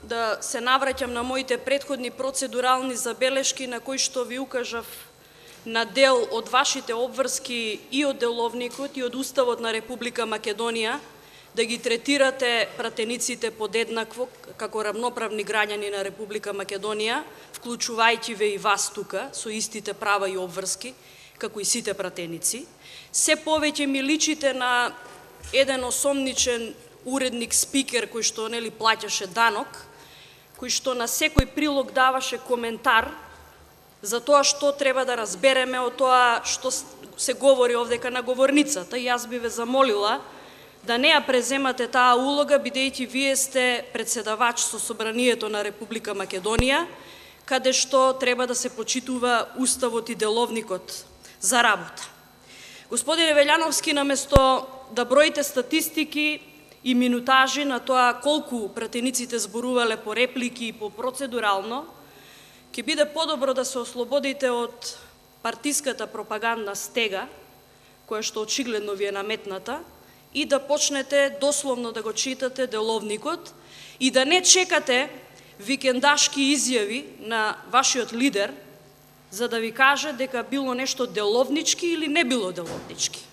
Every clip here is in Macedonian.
да се навраќам на моите претходни процедурални забелешки на кои што ви укажав на дел од вашите обврски и од деловникот и од Уставот на Република Македонија, да ги третирате пратениците подеднакво како равноправни граѓани на Република Македонија, вклучувајќи ве и вас тука со истите права и обврски, како и сите пратеници. Се повеќе ми личите на еден осомничен уредник спикер кој што нели плаќаше данок, кој што на секој прилог даваше коментар за тоа што треба да разбереме од тоа што се говори овдека на говорницата. И јас би ве замолила да не ја преземате таа улога, бидејќи вие сте председавач со Собранието на Република Македонија, каде што треба да се почитува Уставот и деловникот за работа. Господине Велјановски, наместо да броите статистики и минутажи на тоа колку пратениците зборувале по реплики и по процедурално, ќе биде подобро да се ослободите од партиската пропагандна стега, која што очигледно ви е наметната, и да почнете дословно да го читате деловникот и да не чекате викендашки изјави на вашиот лидер за да ви каже дека било нешто деловнички или не било деловнички.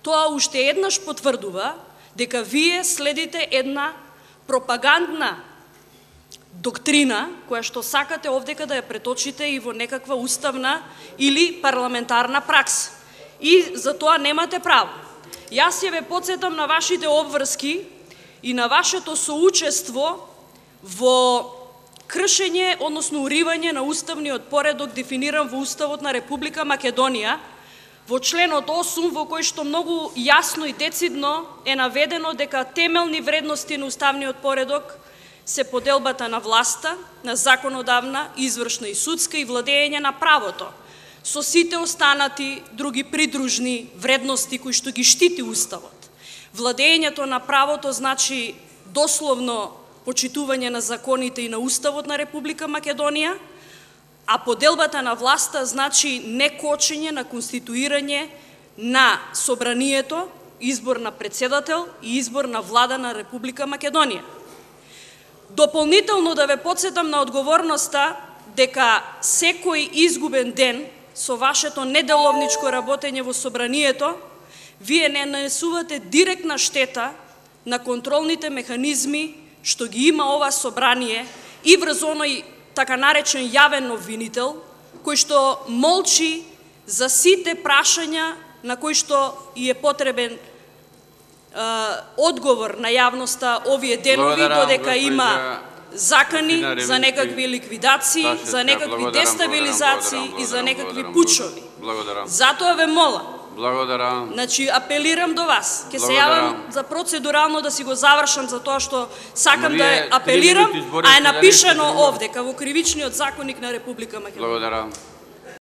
Тоа уште еднаш потврдува дека вие следите една пропагандна доктрина која што сакате овдека да ја преточите и во некаква уставна или парламентарна пракса. И за тоа немате право. Јас ја ве потсетам на вашите обврски и на вашето соучество во кршење, односно уривање на уставниот поредок дефиниран во Уставот на Република Македонија, во членот 8, во кој што многу јасно и децидно е наведено дека темелни вредности на уставниот поредок се поделбата на власта, на законодавна, извршна и судска и владење на правото, со сите останати други придружни вредности кои што ги штити Уставот. Владењето на правото значи дословно почитување на законите и на Уставот на Република Македонија, а поделбата на власта значи некочење на конституирање на Собранието, избор на председател и избор на влада на Република Македонија. Дополнително да ве потсетам на одговорноста дека секој изгубен ден со вашето неделовничко работење во Собранието, вие не нанесувате директна штета на контролните механизми што ги има ова собрание и врз оној така наречен јавен обвинител, кој што молчи за сите прашања на кои што и е потребен одговор на јавноста овие денови, додека има закани за некакви ликвидации, за некакви дестабилизации и за некакви пучови. Затоа ве мола, значи апелирам до вас, ќе се јавам за процедурално да си го завршам за тоа што сакам да апелирам, а е напишано овде, во кривичниот законник на Република Македонија.